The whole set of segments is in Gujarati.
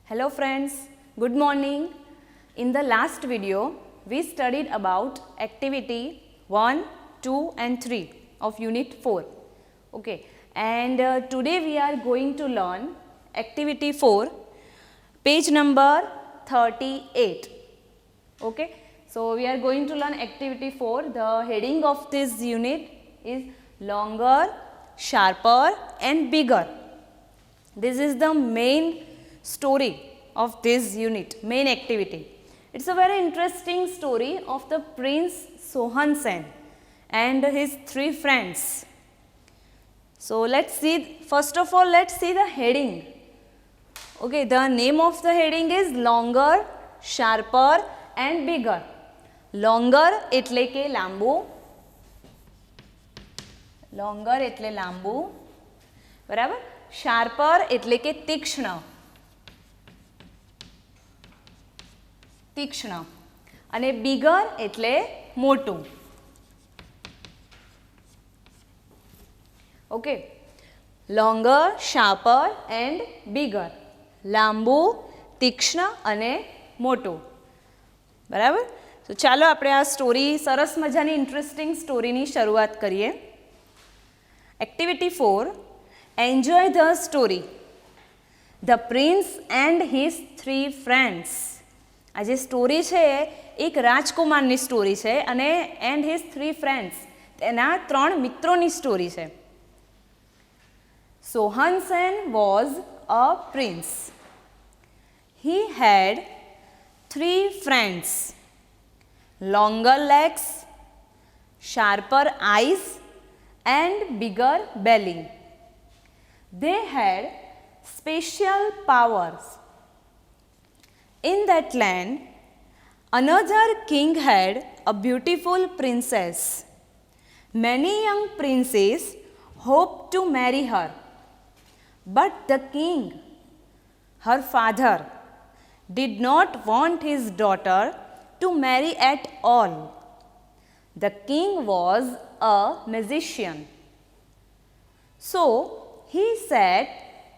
Hello friends, good morning. In the last video, we studied about activity 1, 2 and 3 of unit 4. Okay, and today we are going to learn activity 4, page number 38. Okay, so we are going to learn activity 4. The heading of this unit is longer, sharper and bigger. This is the main story of this unit, main activity. It's a very interesting story of the Prince Sohan Sen and his 3 friends. So let's see, first of all let's see the heading. Okay, the name of the heading is longer, sharper and bigger. Longer એટલે કે લાંબુ, longer એટલે લાંબુ, બરાબર. શાર્પર એટલે કે તીક્ષ્ણ, તીક્ષ્ણ અને બિગર એટલે મોટું. Okay, longer, sharper and bigger, લાંબુ, તીક્ષ્ણ અને મોટું, બરાબર. તો ચાલો આપણે આ સ્ટોરી, સરસ મજાની ઇન્ટરેસ્ટિંગ સ્ટોરીની શરૂઆત કરીએ. Activity 4, Enjoy the story. The prince and his 3 friends. આ જે સ્ટોરી છે એક રાજકુમારની સ્ટોરી છે અને એન્ડ હિઝ 3 ફ્રેન્ડ્સ, તેના 3 મિત્રોની સ્ટોરી છે. Sohan Sen was a prince. He had 3 friends, longer legs, sharper eyes and bigger belly. They had special powers. In that land, another king had a beautiful princess. Many young princes hoped to marry her, but the king, her father, did not want his daughter to marry at all. The king was a magician. So, he set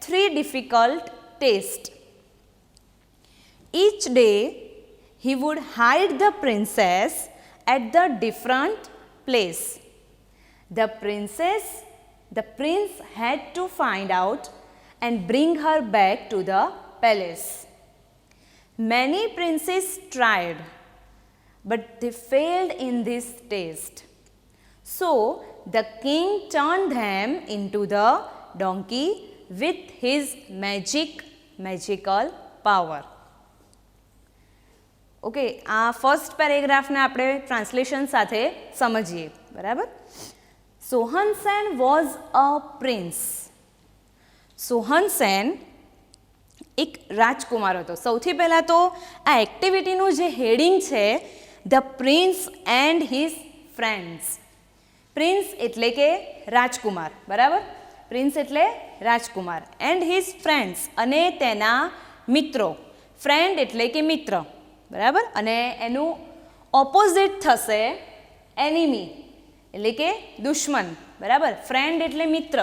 3 difficult tests. Each day, he would hide the princess at the different place. The prince had to find out and bring her back to the palace. Many princes tried, but they failed in this test. So, the king turned them into the donkey with his magical power. Okay, આ ફર્સ્ટ પેરેગ્રાફને આપણે ટ્રાન્સલેશન સાથે સમજીએ, બરાબર. Sohan Sen was a prince. Sohan Sen એક રાજકુમાર હતો. સૌથી પહેલાં તો આ એક્ટિવિટીનું જે હેડિંગ છે, the prince and his friends. Prince એટલે કે રાજકુમાર, બરાબર. પ્રિન્સ એટલે રાજકુમાર, એન્ડ હિઝ ફ્રેન્ડ્સ અને તેના મિત્રો. ફ્રેન્ડ એટલે કે મિત્ર, બરાબર. અને એનું ઓપોઝિટ થશે એનિમી એટલે કે દુશ્મન, બરાબર. ફ્રેન્ડ એટલે મિત્ર,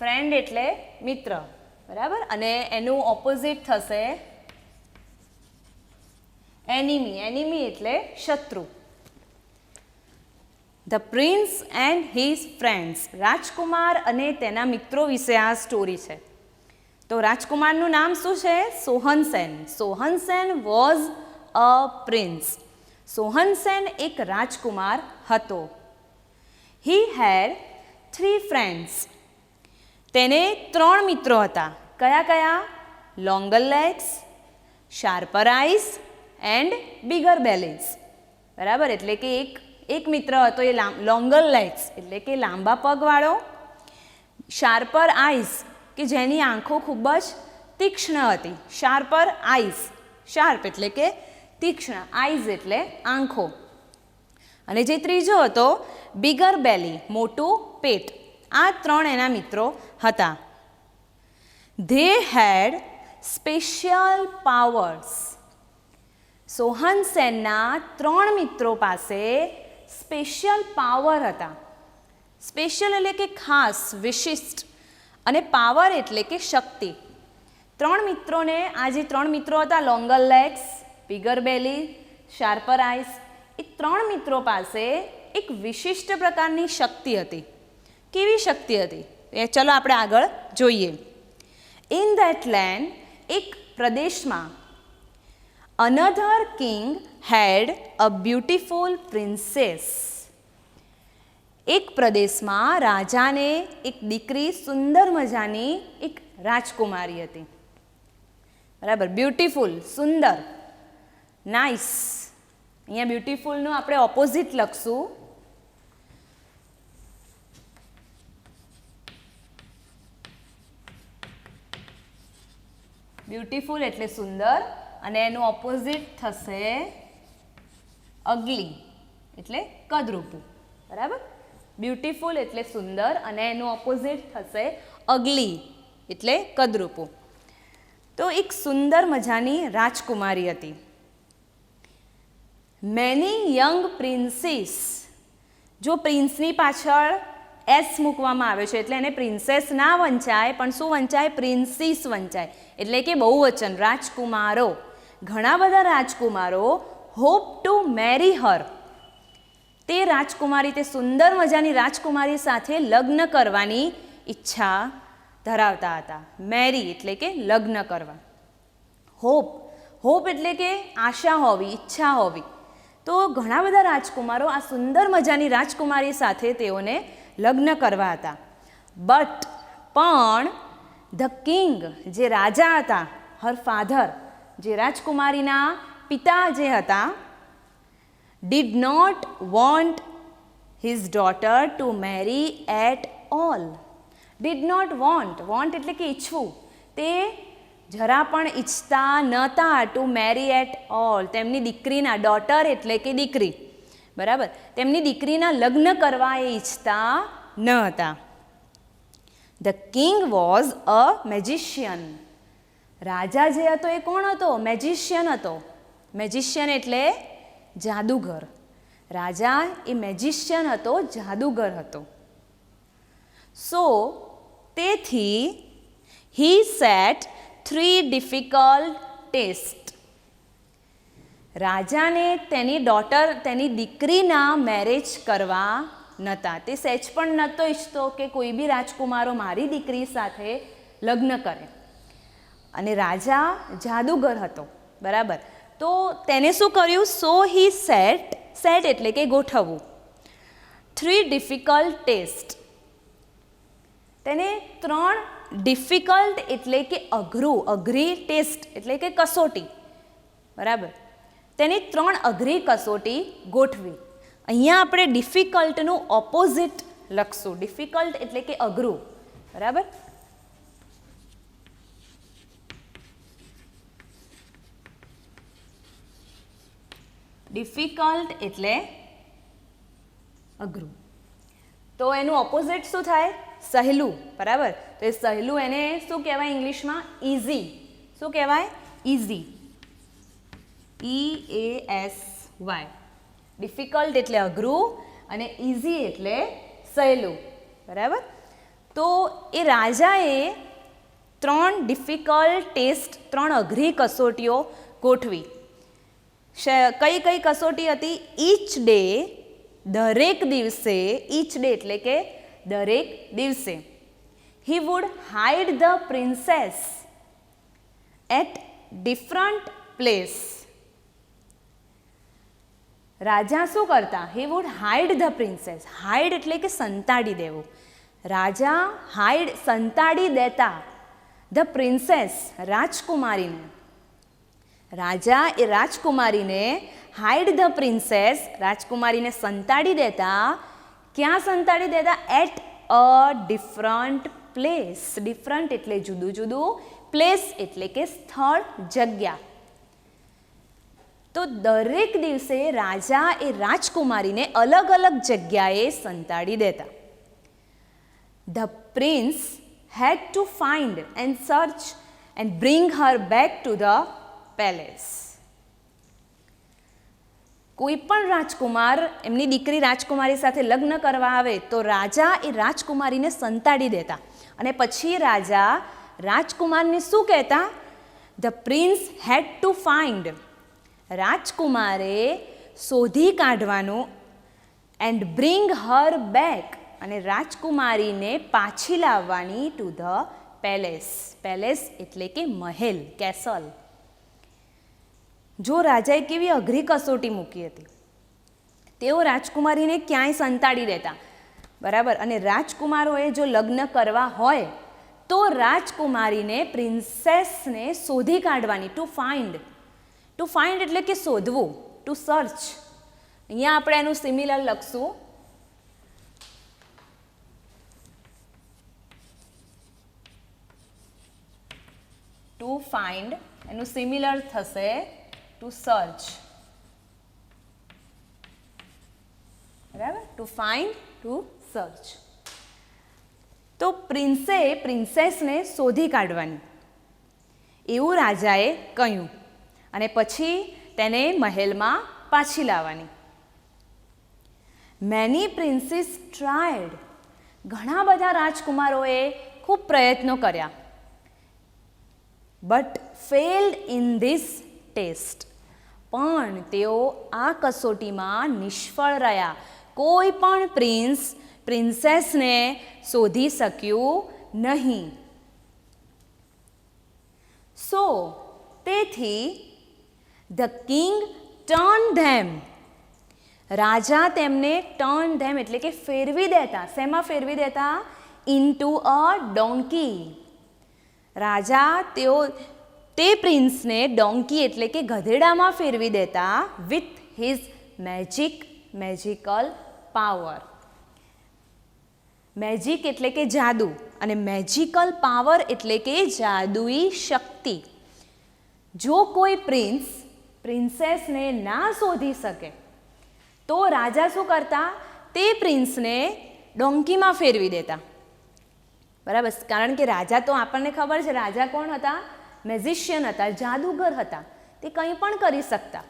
ફ્રેન્ડ એટલે મિત્ર, બરાબર. અને એનું ઓપોઝિટ થશે એનિમી. એનિમી એટલે શત્રુ. The prince and his friends, રાજકુમાર અને તેના મિત્રો વિશે આ સ્ટોરી છે. તો રાજકુમારનું નામ શું છે? Sohan Sen. Sohan Sen was a prince. Sohan Sen એક રાજકુમાર હતો. He had 3 friends. તેને 3 મિત્રો હતા. કયા કયા? Longer legs, sharper eyes and bigger bellies, બરાબર. એટલે કે એક મિત્ર હતો એ લોંગર લેગ્સ એટલે કે લાંબા પગવાળો, શાર્પર આઈસ કે જેની આંખો ખૂબ જ તીક્ષ્ણ હતી. શાર્પર આઈસ, શાર્પ એટલે કે તીક્ષ્ણ, આઈઝ એટલે આંખો. અને જે ત્રીજો હતો બિગર બેલી, મોટું પેટ. આ 3 એના મિત્રો હતા. They had special powers. Sohan સેનના 3 મિત્રો પાસે સ્પેશિયલ પાવર હતા. સ્પેશિયલ એટલે કે ખાસ, વિશિષ્ટ, અને પાવર એટલે કે શક્તિ. 3 મિત્રોને, આ જે 3 મિત્રો હતા, લોંગર લેગ્સ, બિગર બેલી, શાર્પર આઈસ, એ 3 મિત્રો પાસે એક વિશિષ્ટ પ્રકારની શક્તિ હતી. કેવી શક્તિ હતી એ ચલો આપણે આગળ જોઈએ. ઇન ધેટ લેન્ડ, એક પ્રદેશમાં, another king had a beautiful princess. એક પ્રદેશમાં રાજાને એક દીકરી, સુંદર મજાની એક રાજકુમારી હતી. બરાબર, બ્યુટીફુલ, સુંદર, નાઇસ. અહીંયા બ્યુટીફુલનું આપણે ઓપોઝિટ લખશું. બ્યુટીફુલ એટલે સુંદર અને એનું ઓપોઝિટ થશે અગલી એટલે કદરૂપું. બરાબર, બ્યુટીફુલ એટલે સુંદર અને એનું ઓપોઝિટ થશે અગલી એટલે કદરૂપું. તો એક સુંદર મજાની રાજકુમારી હતી. Many young princess. જો પ્રિન્સની પાછળ એસ મૂકવામાં આવે છે એટલે એને પ્રિન્સેસ ના વંચાય, પણ શું વંચાય? પ્રિન્સીસ વંચાય. એટલે કે બહુવચન, રાજકુમારો. ઘણા બધા રાજકુમારો હોપ ટુ મેરી હર. તે રાજકુમારી, તે સુંદર મજાની રાજકુમારી સાથે લગ્ન કરવાની ઈચ્છા ધરાવતા હતા. મેરી એટલે કે લગ્ન કરવા. હોપ, હોપ એટલે કે આશા હોવી, ઈચ્છા હોવી. તો ઘણા બધા રાજકુમારો આ સુંદર મજાની રાજકુમારી સાથે તેઓને લગ્ન કરવા હતા. બટ પણ ધ કિંગ, જે રાજા હતા, હર ફાધર, જે રાજકુમારીના પિતા જે હતા, did not want his daughter to marry at all. Did not want, want એટલે કે ઈચ્છવું, તે જરા પણ ઈચ્છતા નહોતા ટુ મેરી એટ ઓલ, તેમની દીકરીના, ડોટર એટલે કે દીકરી, બરાબર, તેમની દીકરીના લગ્ન કરવા એ ઈચ્છતા ન હતા. The king was a magician. રાજા જે હતો એ કોણ હતો? મેજિશિયન હતો. મેજિશિયન એટલે જાદુગર. રાજા એ મેજિશિયન હતો, જાદુગર હતો. સો તેથી હી સેટ 3 ડિફિકલ્ટ ટેસ્ટ. રાજાને તેની ડોટર, તેની દીકરીના મેરેજ કરવા નહોતા. તે સહેજ પણ નહોતો ઈચ્છતો કે કોઈ બી રાજકુમારો મારી દીકરી સાથે લગ્ન કરે. અને રાજા જાદુગર હતો, બરાબર. તો તેને શું કર્યું? સો હી સેટ, સેટ એટલે કે ગોઠવવું, 3 ડિફિકલ્ટ ટેસ્ટ. તેને 3 ડિફિકલ્ટ એટલે કે અઘરું, અઘરી, ટેસ્ટ એટલે કે કસોટી, બરાબર. તેની 3 અઘરી કસોટી ગોઠવી. અહીંયા આપણે ડિફિકલ્ટનું ઓપોઝિટ લખશું. ડિફિકલ્ટ એટલે કે અઘરું, બરાબર. ડિફિકલ્ટ એટલે અઘરું. તો એનું ઓપોઝિટ શું થાય? સહેલું, બરાબર. તો એ સહેલું એને શું કહેવાય ઇંગ્લિશમાં? ઇઝી. શું કહેવાય? ઇઝી. EASY. ડિફિકલ્ટ એટલે અઘરું અને ઇઝી એટલે સહેલું, બરાબર. તો એ રાજાએ 3 ડિફિકલ્ટ ટેસ્ટ, 3 અઘરી કસોટીઓ ગોઠવી. કઈ કઈ કસોટી હતી? ઈચ ડે, દરેક દિવસે, ઈચ ડે એટલે કે દરેક દિવસે, he would hide the princess at different place. રાજા શું કરતા? He would hide the princess. Hide એટલે કે સંતાડી દેવું. રાજા હાઇડ, સંતાડી દેતા ધ પ્રિન્સેસ, રાજકુમારીને. રાજા એ રાજકુમારીને હાઇડ ધ પ્રિન્સેસ, રાજકુમારીને સંતાડી દેતા. ક્યાં સંતાડી દેતા? At a different place. Different એટલે જુદું જુદું, પ્લેસ એટલે કે સ્થળ, જગ્યા. તો દરેક દિવસે રાજા એ રાજકુમારીને અલગ અલગ જગ્યાએ સંતાડી દેતા. The prince had to find and search and bring her back to the palace. કોઈ પણ રાજકુમાર એમની દીકરી રાજકુમારી સાથે લગ્ન કરવા આવે તો રાજા એ રાજકુમારીને સંતાડી દેતા અને પછી રાજા રાજકુમારને શું કહેતા? The prince had to find. રાજકુમારે શોધી કાઢવાનું એન્ડ બ્રિંગ હર બેક, અને રાજકુમારીને પાછી લાવવાની ટુ ધ પેલેસ. પેલેસ એટલે કે મહેલ, કેસલ. જો રાજાએ કેવી અઘરી કસોટી મૂકી હતી. તેઓ રાજકુમારીને ક્યાંય સંતાડી દેતા, બરાબર. અને રાજકુમારોએ જો લગ્ન કરવા હોય તો રાજકુમારીને પ્રિન્સેસને શોધી કાઢવાની, ટુ ફાઇન્ડ. ટુ ફાઇન્ડ એટલે કે શોધવું, ટુ સર્ચ. અહીંયા આપણે એનું સિમિલર લખશું. ટુ ફાઇન્ડ એનું સિમિલર થશે ટુ સર્ચ, બરાબર. To find, to search. તો પ્રિન્સે પ્રિન્સેસને શોધી કાઢવાની એવું રાજાએ કહ્યું અને પછી તેને મહેલમાં પાછી લાવવાની. Many princes tried. ઘણા બધા રાજકુમારોએ ખૂબ પ્રયત્નો કર્યા, but failed in this test. પણ તેઓ આ કસોટીમાં નિષ્ફળ રહ્યા. કોઈ પણ પ્રિન્સેસને શોધી શક્યું નહીં. સો તેથી ધ કિંગ ટર્ન ધેમ. રાજા તેમને ટર્ન ધેમ એટલે કે ફેરવી દેતા. શેમાં ફેરવી દેતા? Into a donkey. રાજા તે પ્રિન્સને ડોંકી એટલે કે ગધેડામાં ફેરવી દેતા with his magical power. Magic એટલે કે જાદુ અને મેજિકલ પાવર એટલે કે જાદુઈ શક્તિ. જો કોઈ પ્રિન્સેસને ના શોધી શકે તો રાજા શું કરતા? તે પ્રિન્સને ડોંકીમાં ફેરવી દેતા, બરાબર. કારણ કે રાજા તો આપણને ખબર છે રાજા કોણ હતા? મેજિશિયન હતા, જાદુગર હતા. તે કંઈ પણ કરી શકતા,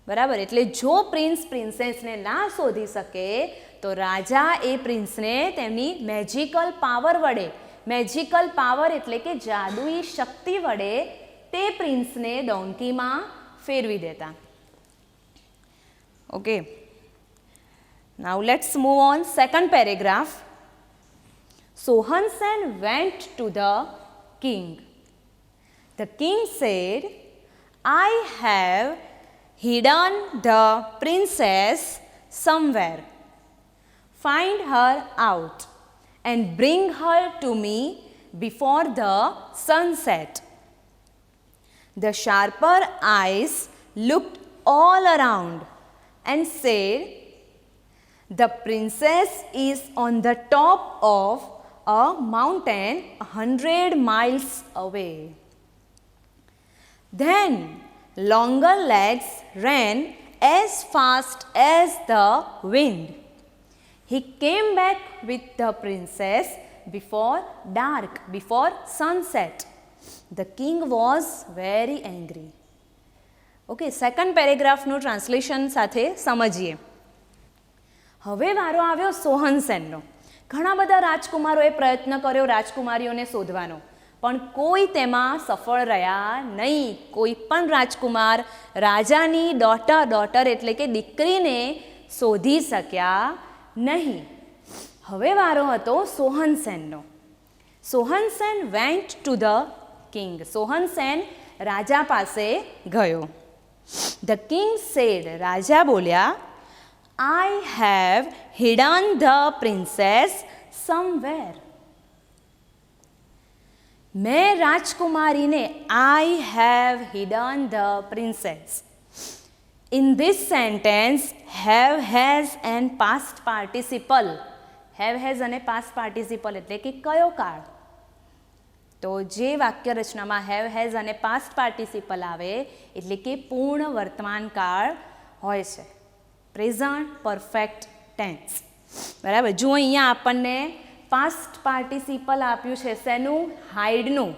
બરાબર. એટલે જો પ્રિન્સેસને ના શોધી શકે તો રાજા એ પ્રિન્સને તેમની મેજિકલ પાવર વડે, મેજિકલ પાવર એટલે કે જાદુઈ શક્તિ વડે તે પ્રિન્સને ડોંકીમાં ફેરવી દેતા. Okay, now let's move on. Second paragraph. Sohansen went to the king. The king said, I have hidden the princess somewhere. Find her out and bring her to me before the sunset. The sharper eyes looked all around and said, the princess is on the top of a mountain 100 miles away. Then longer legs ran as fast as the wind. He came back with the princess before dark, before sunset. The king was very angry. Okay, second paragraph નું ટ્રાન્સલેશન સાથે સમજીએ. હવે વારો આવ્યો સોહનસેનનો. ઘણા બધા રાજકુમારોએ પ્રયત્ન કર્યો રાજકુમારીઓને શોધવાનો, પણ કોઈ તેમાં સફળ રહ્યા નહીં. કોઈ પણ રાજકુમાર રાજાની ડોટર એટલે કે દીકરીને શોધી શક્યા નહીં. હવે વારો હતો સોહનસેનનો. સોહનસેન વેન્ટ ટુ ધ કિંગ. સોહનસેન રાજા પાસે ગયો. The king said. રાજા બોલ્યા, I have hidden the princess somewhere. मैं राजकुमारी I have hidden the princess. In this sentence, have, has and past participle. Have, has અને past participle એટલે કે કયો કાળ. તો જે વાક્ય રચનામાં have, has અને past participle આવે એટલે કે પૂર્ણ વર્તમાન કાળ હોય છે. પ્રેઝન્ટ પરફેક્ટ ટેન્સ, બરાબર. જો અહીંયા આપણને પાસ્ટ પાર્ટિસિપલ આપ્યું છે શેનું? હાઇડનું.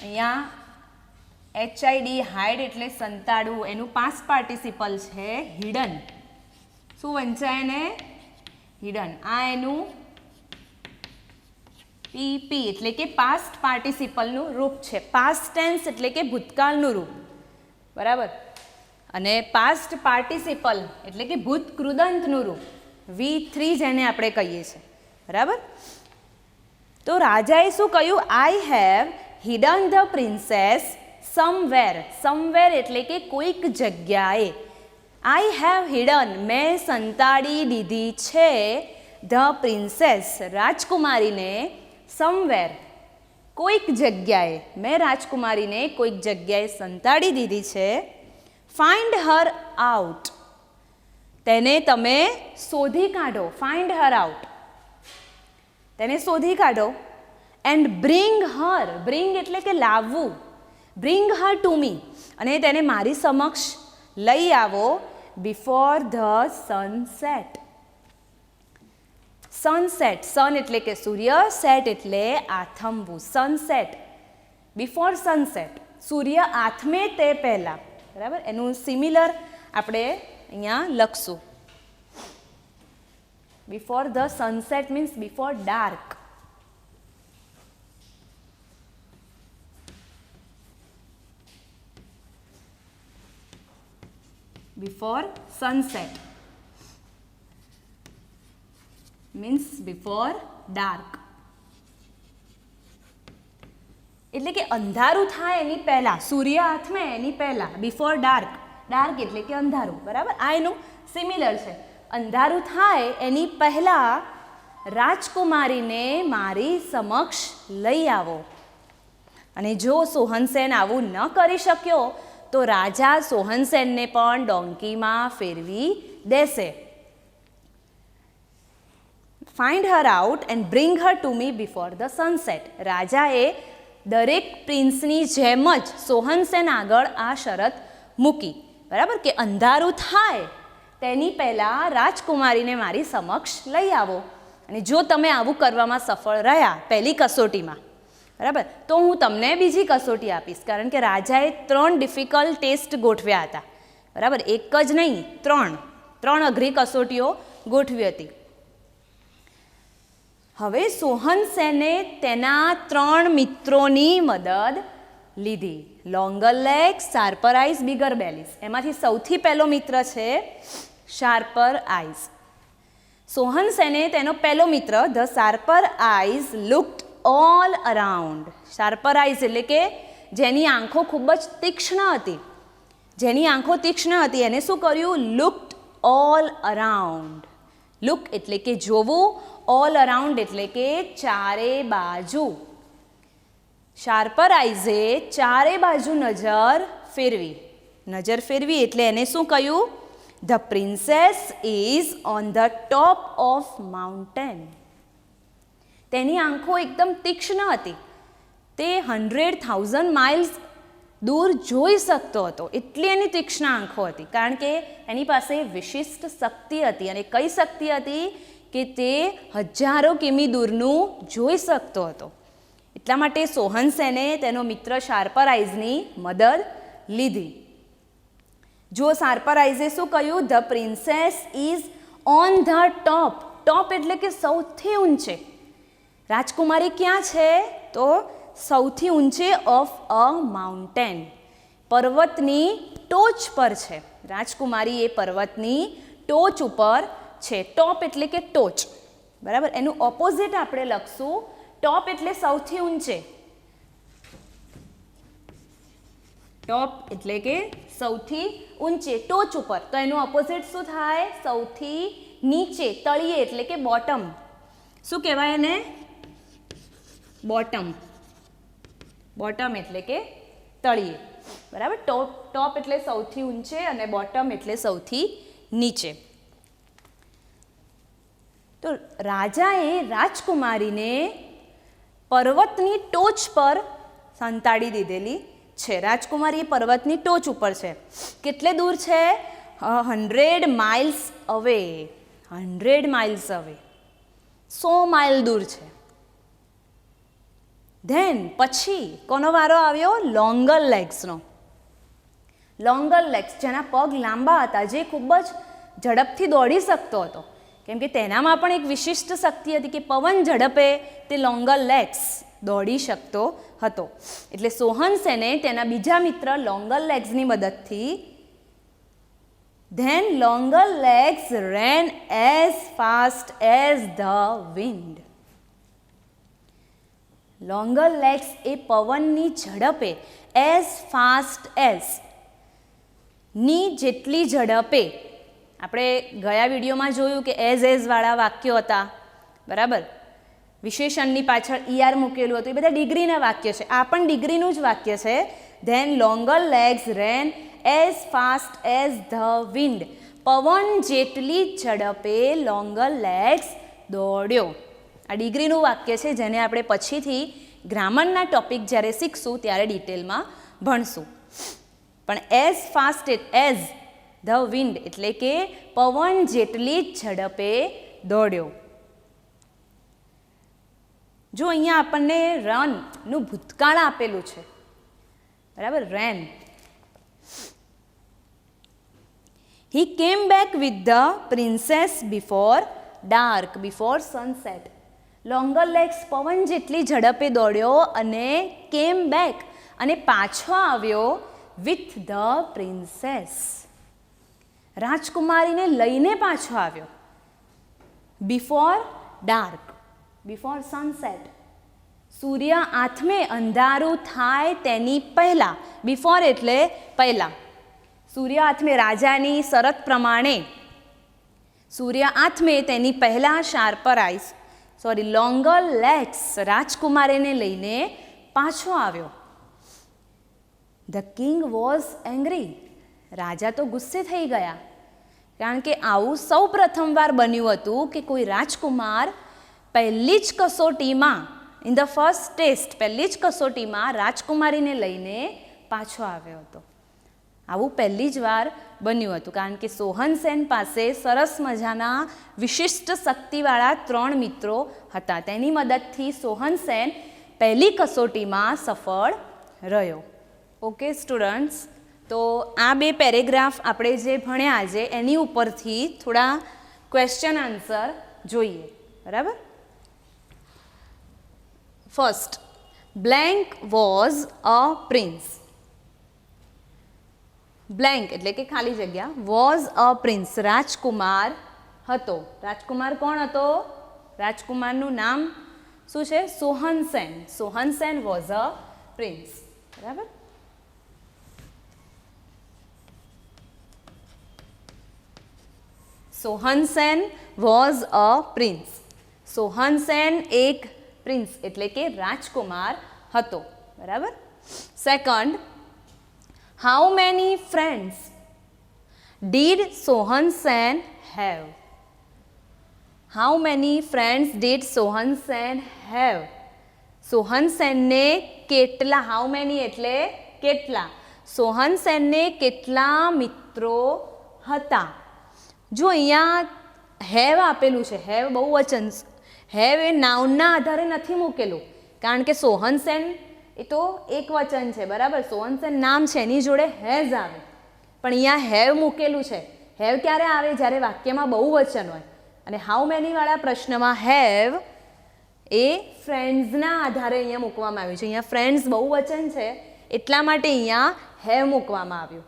અહીંયા HID હાઇડ એટલે સંતાડવું, એનું પાસ્ટ પાર્ટિસિપલ છે હિડન. શું વંચાય ને? હિડન. આ એનું PP એટલે કે પાસ્ટ પાર્ટિસિપલનું રૂપ છે. પાસ્ટ ટેન્સ એટલે કે ભૂતકાળનું રૂપ, બરાબર. અને પાસ્ટ પાર્ટિસિપલ એટલે કે ભૂત કૃદંતનું રૂપ, V3 જેને આપણે કહીએ છીએ, બરાબર. તો રાજાએ શું કહ્યું? I have hidden the princess somewhere. Somewhere એટલે કે કોઈક જગ્યાએ. આઈ હેવ હિડન, મેં સંતાડી દીધી છે, ધ પ્રિન્સેસ, રાજકુમારીને, સમવેર, કોઈક જગ્યાએ. મેં રાજકુમારીને કોઈક જગ્યાએ સંતાડી દીધી છે. ફાઇન્ડ હર આઉટ, તેને તમે શોધી કાઢો. ફાઇન્ડ હર આઉટ, તેને શોધી કાઢો. એન્ડ બ્રિંગ હર, બ્રિંગ એટલે કે લાવવું, બ્રિંગ હર ટુ મી, અને તેને મારી સમક્ષ લઈ આવો. Before the sunset. સનસેટ, સન એટલે કે સૂર્ય, સેટ એટલે આથમવું. સનસેટ, બિફોર સનસેટ, સૂર્ય આથમે તે પહેલાં, બરાબર. એનું સિમિલર આપણે અહીંયા લખશું. Before the sunset means before dark. Before sunset means before dark, એટલે કે અંધારું થાય એની પહેલાં, સૂર્ય આથમે એની પહેલાં. બિફોર ડાર્ક, ડાર્ક એટલે કે અંધારું, બરાબર. આ એનું સિમિલર છે. અંધારું થાય એની પહેલાં રાજકુમારીને મારી સમક્ષ લઈ આવો. અને જો સોહનસેન આવું ન કરી શક્યો તો રાજા સોહનસેનને પણ ડોંકીમાં ફેરવી દેશે. Find Har out and bring her to me before the sunset. રાજાએ દરેક પ્રિન્સની જેમ જ સોહનસેન આગળ આ શરત મૂકી, બરાબર, કે અંધારું થાય તેની પહેલાં રાજકુમારીને મારી સમક્ષ લઈ આવો. અને જો તમે આવું કરવામાં સફળ રહ્યા પહેલી કસોટીમાં, બરાબર, તો હું તમને બીજી કસોટી આપીશ. કારણ કે રાજાએ 3 ડિફિકલ્ટ ટેસ્ટ ગોઠવ્યા હતા, બરાબર. એક જ નહીં, 3 અઘરી કસોટીઓ ગોઠવી હતી. હવે સોહનસેને તેના 3 મિત્રોની મદદ લીધી. Longer legs, sharper eyes, bigger bellies. એમાંથી સૌથી પહેલો મિત્ર છે શાર્પર આઈઝ. સોહનસેને તેનો પહેલો મિત્ર the sharper eyes looked all around. Sharper eyes એટલે કે જેની આંખો ખૂબ જ તીક્ષ્ણ હતી, જેની આંખો તીક્ષ્ણ હતી, એને શું કર્યું? લુક્ડ ઓલ અરાઉન્ડ. લુક એટલે કે જોવું, ઓલ અરાઉન્ડ એટલે કે ચારે બાજુ. શાર્પર આઈઝે ચારે બાજુ નજર ફેરવી એટલે એને શું કહ્યું? The princess is on the top of mountain. તેની આંખો એકદમ તીક્ષ્ણ હતી, તે 100,000 માઇલ્સ દૂર જોઈ શકતો હતો, એટલી એની તીક્ષ્ણ આંખો હતી. કારણ કે એની પાસે વિશિષ્ટ શક્તિ હતી. અને કઈ શક્તિ હતી? કે તે 1000 કિમી દૂરનું જોઈ શકતો હતો. એટલા માટે સોહનસેને તેનો મિત્ર શાર્પર આઈઝની મદદ લીધી. જો શાર્પર આઈઝે શું કહ્યું? The princess is on the top. Top એટલે કે સૌથી ઊંચે. રાજકુમારી ક્યાં છે? તો સૌથી ઊંચે ઓફ અ માઉન્ટેન, પર્વતની ટોચ પર છે. રાજકુમારી એ પર્વતની ટોચ ઉપર છે. ટોપ એટલે કે ટોચ, બરાબર. એનું ઓપોઝિટ આપણે લખશું. ટોપ એટલે સૌથી ઊંચે, ટોપ એટલે કે સૌથી ઊંચે, ટોચ ઉપર. તો એનું ઓપોઝિટ શું થાય? સૌથી નીચે, તળિયે એટલે કે બોટમ. શું કહેવાય એને? બોટમ. બોટમ એટલે કે તળિયે, બરાબર. ટોપ એટલે સૌથી ઊંચે અને બોટમ એટલે સૌથી નીચે. તો રાજાએ રાજકુમારીને પર્વતની ટોચ પર સંતાડી દીધેલી છે. રાજકુમારી એ પર્વતની ટોચ ઉપર છે. કેટલે દૂર છે? 100 માઇલ્સ અવે. 100 માઇલ્સ અવે, 100 માઇલ દૂર છે. ધેન પછી કોનો વારો આવ્યો? લોંગર લેગ્સનો. લોંગર લેગ્સ, જેના પગ લાંબા હતા, જે ખૂબ જ ઝડપથી દોડી શકતો હતો, કેમ કે તેનામાં પણ એક વિશિષ્ટ શક્તિ હતી કે પવન ઝડપે તે લોંગર લેગ્સ દોડી શકતો હતો. એટલે સોહનસેને તેના બીજા મિત્ર લોંગર લેગ્સની મદદથી then longer legs ran as fast as the wind. Longer legs એ પવનની ઝડપે એઝ ફાસ્ટ એઝ ની જેટલી ઝડપે, આપણે ગયા વિડીયોમાં જોયું કે એઝ વાળા વાક્યો હતા, બરાબર, વિશેષણની પાછળ ER મૂકેલું હતું, એ બધા ડિગ્રીના વાક્ય છે. આ પણ ડિગ્રીનું જ વાક્ય છે. Then longer legs ran as fast as the wind. પવન જેટલી ઝડપે લોંગર લેગ્સ દોડ્યો. આ ડિગ્રીનું વાક્ય છે, જેને આપણે પછીથી ગ્રામરના ટોપિક જ્યારે શીખશું ત્યારે ડિટેલમાં ભણશું. પણ as fast as the wind એટલે કે પવન જેટલી ઝડપે દોડ્યો. જો અહીંયા આપણને રનનું ભૂતકાળ આપેલું છે, બરાબર, ran. He came back with the princess before dark, before sunset. Longer legs પવન જેટલી ઝડપે દોડ્યો અને કેમ બેક અને પાછો આવ્યો વિથ ધ પ્રિન્સેસ. રાજકુમારીને લઈને પાછો આવ્યો. Before dark, before sunset. સૂર્ય આથમે, અંધારું થાય તેની પહેલાં. બિફોર એટલે પહેલાં. સૂર્ય આથમે, રાજાની શરત પ્રમાણે સૂર્ય આથમે તેની પહેલાં શાર્પર આઈસ, લોંગર લેગ્સ રાજકુમારીને લઈને પાછો આવ્યો. The king was angry. રાજા તો ગુસ્સે થઈ ગયા, કારણ કે આવું સૌ પ્રથમવાર બન્યું હતું કે કોઈ રાજકુમાર પહેલી જ કસોટીમાં, ઇન ધ ફર્સ્ટ ટેસ્ટ, પહેલી જ કસોટીમાં રાજકુમારીને લઈને પાછો આવ્યો હતો. આવું પહેલી જ વાર બન્યું હતું, કારણ કે સોહનસેન પાસે સરસ મજાના વિશિષ્ટ શક્તિવાળા 3 મિત્રો હતા. તેની મદદથી સોહનસેન પહેલી કસોટીમાં સફળ રહ્યો. ઓકે સ્ટુડન્ટ્સ, તો આ 2 પેરેગ્રાફ આપણે જે ભણ્યા આજે એની ઉપરથી થોડા ક્વેશ્ચન આન્સર જોઈએ, બરાબર. First, blank was a prince. Blank એટલે કે ખાલી જગ્યા, વોઝ અ પ્રિન્સ રાજકુમાર હતો. રાજકુમાર કોણ હતો? રાજકુમારનું નામ શું છે? સોહનસેન. સોહનસેન વોઝ અ પ્રિન્સ, બરાબર. સોહનસેન વોઝ અ પ્રિન્સ. સોહનસેન એક પ્રિન્સ એટલે કે રાજકુમાર હતો, બરાબર. Second, how many friends did Sohansen have? How many friends did Sohansen have? સોહનસેનને કેટલા, હાઉ મેની એટલે કેટલા, સોહનસેનને કેટલા મિત્રો હતા? જો અહીંયા હેવ આપેલું છે, હેવ બહુવચન, હેવ એ નાઉનના આધારે નથી મૂકેલું, કારણ કે સોહનસેન એ તો એક વચન છે, બરાબર. સોહનસેન નામ છે, એની જોડે હેઝ આવે, પણ અહીંયા હેવ મૂકેલું છે. હેવ ક્યારે આવે? જ્યારે વાક્યમાં બહુવચન હોય. અને હાઉ મેનીવાળા પ્રશ્નમાં હેવ એ ફ્રેન્ડ્સના આધારે અહીંયા મૂકવામાં આવ્યું છે. અહીંયા ફ્રેન્ડ્સ બહુવચન છે, એટલા માટે અહીંયા હેવ મૂકવામાં આવ્યું,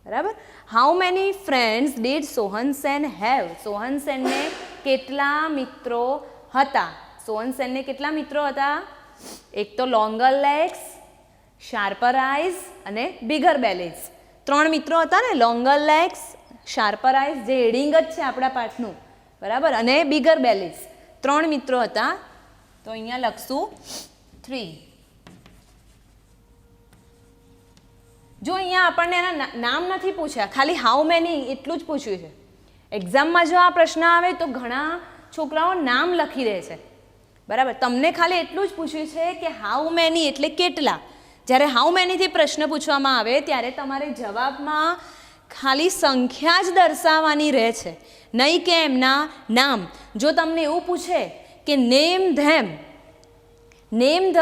બરાબર. How many friends did Sohansen have? સોહનસેનને કેટલા મિત્રો હતા? સોહનસેનને કેટલા મિત્રો હતા? એક તો લોંગર લેગ્સ, શાર્પર આઈઝ અને બિગર બેલીઝ. 3 મિત્રો હતા ને, લોંગર લેગ્સ, શાર્પર આઈઝ, જે હેડિંગ જ છે આપણા પાઠનું, બરાબર, અને બિગર બેલીઝ. 3 મિત્રો હતા. તો અહીંયા લખશું 3. જો અહીંયા આપણને એના નામ નથી પૂછ્યા, ખાલી હાઉ મેની એટલું જ પૂછ્યું છે. એક્ઝામમાં જો આ પ્રશ્ન આવે તો ઘણા છોકરાઓ નામ લખી દે છે, બરાબર. તમને ખાલી એટલું જ પૂછ્યું છે કે હાઉ મેની એટલે કેટલા. જ્યારે હાઉ મેનીથી પ્રશ્ન પૂછવામાં આવે ત્યારે તમારે જવાબમાં ખાલી સંખ્યા જ દર્શાવવાની રહે છે, નહીં કે એમના નામ. જો તમને એવું પૂછે કે name them, name the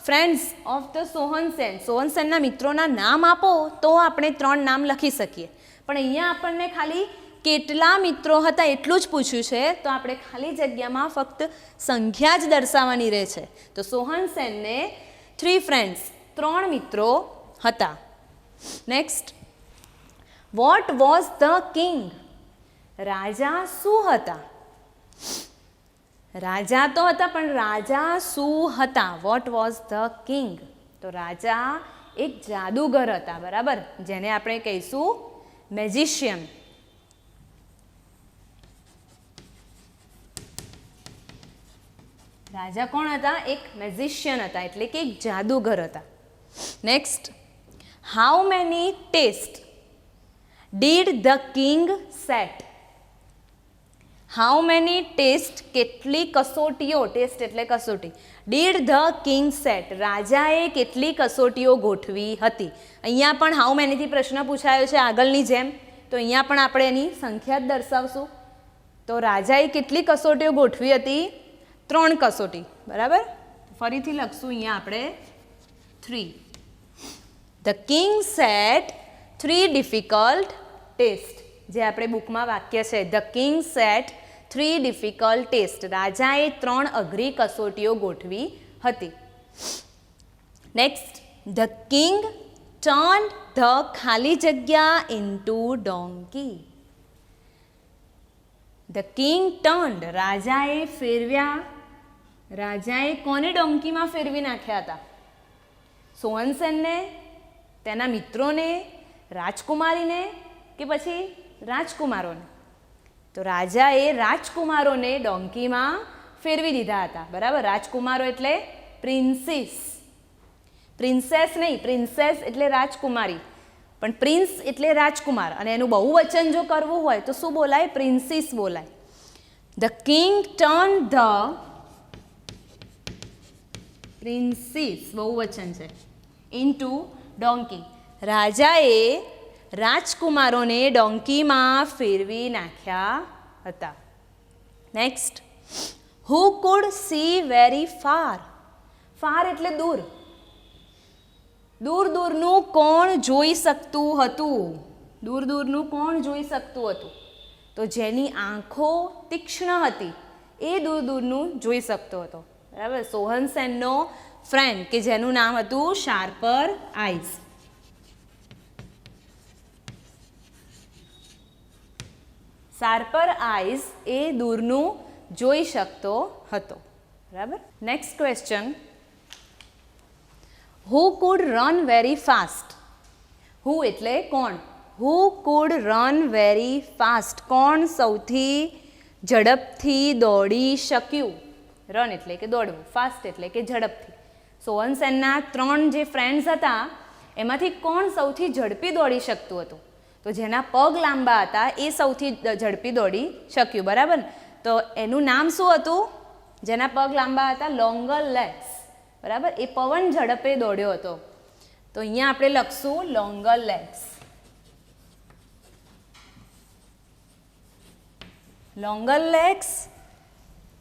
friends of the Sohansen. સોહનસેનના મિત્રોના નામ આપો તો આપણે 3 નામ લખી શકીએ. પણ અહીંયા આપણને ખાલી કેટલા મિત્રો હતા એટલું જ પૂછ્યું છે, તો આપણે ખાલી જગ્યામાં ફક્ત સંખ્યા જ દર્શાવવાની રહે છે. તો સોહનસેનને 3 ફ્રેન્ડ્સ, 3 મિત્રો હતા. Next, what was the king. રાજા શું હતા? રાજા તો હતા, પણ રાજા શું હતા? What was the king. તો રાજા એક જાદુગર હતા, બરાબર, જેને આપણે કહીશું મેજિશિયન. રાજા કોણ હતા? એક મેજિશિયન હતા, એટલે કે એક જાદુગર હતા. Next, how many test did the king set. How many test, કેટલી કસોટીઓ, ટેસ્ટ એટલે કસોટી, ડીડ ધ કિંગ સેટ, રાજાએ કેટલી કસોટીઓ ગોઠવી હતી. અહીંયા પણ હાઉ મેનીથી પ્રશ્ન પૂછાયો છે આગળની જેમ, તો અહીંયા પણ આપણે એની સંખ્યા જ દર્શાવશું. તો રાજાએ કેટલી કસોટીઓ ગોઠવી હતી? 3 કસોટી, બરાબર. ફરીથી લખશું અહીંયા આપણે 3. The king set 3 difficult test. જે આપણે બુકમાં વાક્ય છે, the king set 3 difficult test. રાજાએ 3 અઘરી કસોટીઓ ગોઠવી હતી. નેક્સ્ટ, ધ કિંગ ટર્ન્ડ ધ ખાલી જગ્યા into donkey. The king turned, રાજાએ ફેરવ્યા. રાજાએ કોને ડોંકીમાં ફેરવી નાખ્યા હતા? સોહનસેનને, તેના મિત્રોને, રાજકુમારીને કે પછી રાજકુમારોને? તો રાજાએ રાજકુમારોને ડોંકીમાં ફેરવી દીધા હતા, બરાબર. રાજકુમારો એટલે પ્રિન્સીસ, પ્રિન્સેસ નહીં, પ્રિન્સેસ એટલે રાજકુમારી, પણ પ્રિન્સ એટલે રાજકુમાર, અને એનું બહુવચન જો કરવું હોય તો શું બોલાય? પ્રિન્સીસ બોલાય. The king turn the princess, બહુવચન છે, ઇન્ટુ ડોંકી. રાજાએ રાજકુમારોને ડોંકીમાં ફેરવી નાખ્યા હતા. Next, who could see very far. Far એટલે દૂર. દૂર દૂરનું કોણ જોઈ શકતું હતું? દૂર દૂરનું કોણ જોઈ શકતું હતું? તો જેની આંખો તીક્ષ્ણ હતી એ દૂર દૂરનું જોઈ શકતો હતો, બરાબર. સોહનસેનનો ફ્રેન્ડ કે જેનું નામ હતું શાર્પર આઈઝ. શાર્પર આઈઝ એ દૂરનું જોઈ શકતો હતો, બરાબર. Next question, who could run very fast. Who એટલે કોણ? Who could run very fast, કોણ સૌથી ઝડપથી દોડી શક્યું? રન એટલે કે દોડવું, ફાસ્ટ એટલે કે ઝડપથી. સોહનસેનના 3 જે ફ્રેન્ડ્સ હતા એમાંથી કોણ સૌથી ઝડપી દોડી શકતું હતું? તો જેના પગ લાંબા હતા એ સૌથી ઝડપી દોડી શક્યું, બરાબર. તો એનું નામ શું હતું? જેના પગ લાંબા હતા? લોંગર લેગ્સ, બરાબર. એ પવન ઝડપે દોડ્યો હતો, તો અહીંયા આપણે લખશું longer legs. Longer legs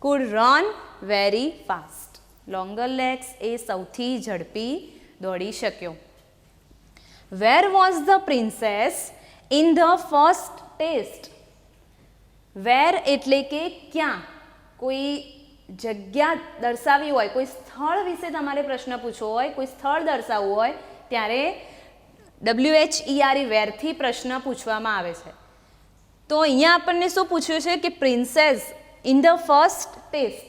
could run very fast. Longer legs એ સૌથી ઝડપી દોડી શક્યો. Where was the princess in the first test. Where એટલે કે ક્યાં, કોઈ જગ્યા દર્શાવી હોય, કોઈ સ્થળ વિશે તમારે પ્રશ્ન પૂછવો હોય, કોઈ સ્થળ દર્શાવવું હોય ત્યારે WHERE વેરથી પ્રશ્ન પૂછવામાં આવે છે. તો અહીંયા આપણને શું પૂછ્યું છે કે princess in the first test,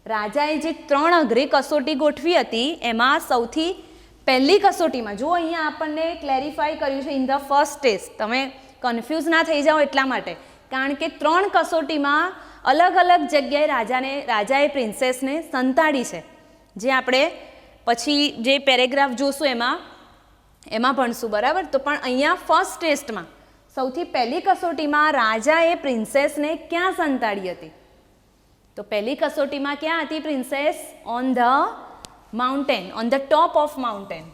રાજાએ જે 3 અઘરી કસોટી ગોઠવી હતી એમાં સૌથી પહેલી કસોટીમાં, જો અહીંયા આપણને ક્લેરિફાઈ કર્યું છે ઇન ધ ફર્સ્ટ ટેસ્ટ, તમે કન્ફ્યુઝ ના થઈ જાઓ એટલા માટે, કારણ કે 3 કસોટીમાં અલગ અલગ જગ્યાએ રાજાએ પ્રિન્સેસને સંતાડી છે, જે આપણે પછી જે પેરેગ્રાફ જોશું એમાં ભણશું, બરાબર. તો પણ અહીંયા ફર્સ્ટ ટેસ્ટમાં સૌથી પહેલી કસોટીમાં રાજાએ પ્રિન્સેસને ક્યાં સંતાડી હતી? તો પહેલી કસોટીમાં ક્યાં હતી princess? On the mountain, on the top of mountain.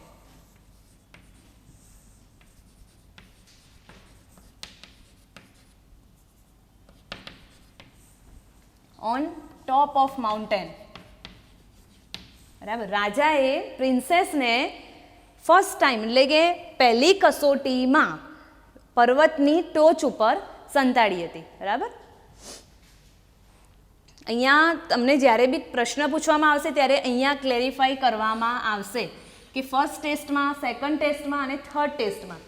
On top of mountain. બરાબર. રાજાએ પ્રિન્સેસને ફર્સ્ટ ટાઈમ એટલે કે પહેલી કસોટીમાં પર્વતની ટોચ ઉપર સંતાડી હતી. બરાબર. અહીંયા તમને જ્યારે બી પ્રશ્ન પૂછવામાં આવશે ત્યારે અહીંયા ક્લેરિફાઈ કરવામાં આવશે કે ફર્સ્ટ ટેસ્ટમાં, સેકન્ડ ટેસ્ટમાં અને થર્ડ ટેસ્ટમાં.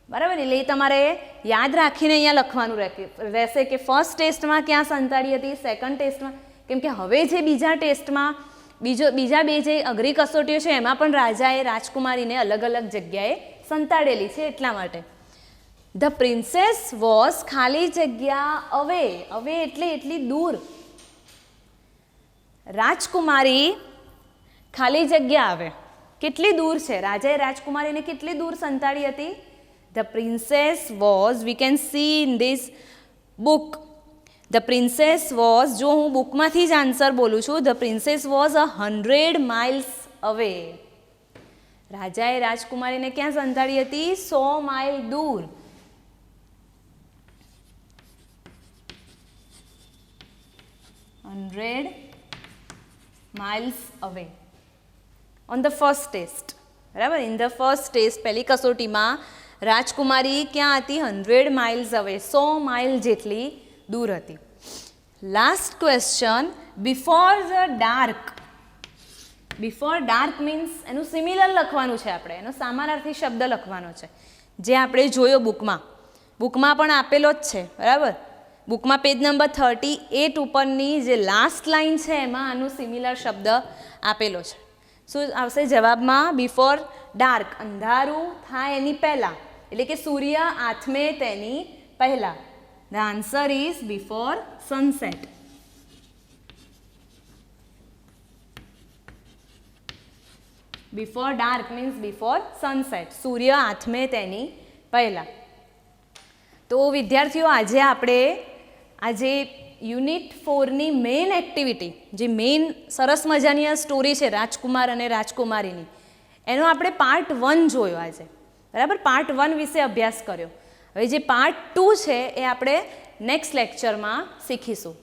બરાબર. એટલે એ તમારે યાદ રાખીને અહીંયા લખવાનું રહેશે કે ફર્સ્ટ ટેસ્ટમાં ક્યાં સંતાડી હતી, સેકન્ડ ટેસ્ટમાં. કેમ કે હવે જે બીજા ટેસ્ટમાં બીજા બે જે અઘરી કસોટીઓ છે એમાં પણ રાજાએ રાજકુમારીને અલગ અલગ જગ્યાએ સંતાડેલી છે એટલા માટે. ધ પ્રિન્સેસ વોઝ ખાલી જગ્યા અવે. અવે એટલે એટલી દૂર. રાજકુમારી ખાલી જગ્યા આવે. કેટલી દૂર છે? રાજાએ રાજકુમારીને કેટલી દૂર સંતાડી હતી? The princess was, we can see in this book, the princess was, જો હું બુકમાંથી જ આન્સર બોલું છું, ધ પ્રિન્સેસ વોઝ 100 miles અવે. રાજાએ રાજકુમારીને ક્યાં સંતાડી હતી? 100 માઇલ દૂર. miles away on the first test. બરાબર. ઇન ધ ફર્સ્ટ ટેસ્ટ, પહેલી કસોટીમાં રાજકુમારી ક્યાં હતી? 100 miles away, 100 માઇલ જેટલી દૂર હતી. Last question, before the dark. Before dark means એનું સિમિલર લખવાનું છે આપણે, એનો સામાનાર્થી શબ્દ લખવાનો છે જે આપણે જોયો બુકમાં પણ આપેલો જ છે. બરાબર. બુકમાં પેજ નંબર 38 ઉપરની જે લાસ્ટ લાઇન છે એમાં આનું સિમિલર શબ્દ આપેલો છે. શું આવશે જવાબમાં? બિફોર ડાર્ક, અંધારું થાય એની પહેલાં, એટલે કે સૂર્ય આથમે તેની પહેલાં. The answer is before sunset. Before dark means before sunset, સૂર્ય આથમે તેની પહેલાં. તો વિદ્યાર્થીઓ આજે યુનિટ 4ની મેઇન એક્ટિવિટી, જે મેઇન સરસ મજાની આ સ્ટોરી છે રાજકુમાર અને રાજકુમારીની, એનો આપણે પાર્ટ 1 જોયો આજે. બરાબર. પાર્ટ 1 વિશે અભ્યાસ કર્યો. હવે જે પાર્ટ 2 છે એ આપણે નેક્સ્ટ લેક્ચરમાં શીખીશું.